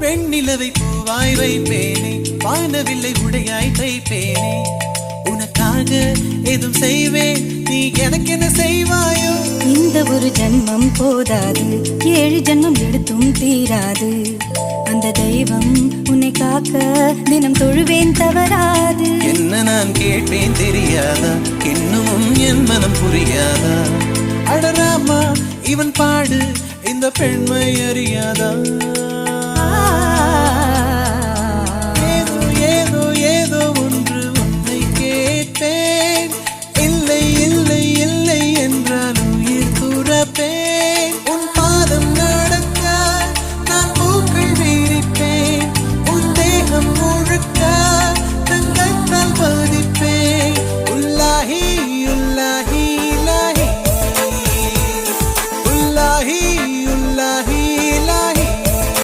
வெண்ணிலவை பூவாய் வைப்பேனே, வானவில்லை உடையாய் தைப்பேனே, உனக்காக எதுவும் செய்வேன், நீ எனக்கு என்ன செய்வாயோ? இந்த ஒரு ஜன்மம் போதாது, 7 ஜன்மம் எடுத்தும் தீராது. அந்த தெய்வம் உன்னை காக்க தினம் தொழுவேன் தவறாது. என்ன நான் கேட்பேன் தெரியாதா, இன்னமும் என் மனம் புரியாதா? அடராமா இவன் பாடு இந்த பெண்மை அறியாதா?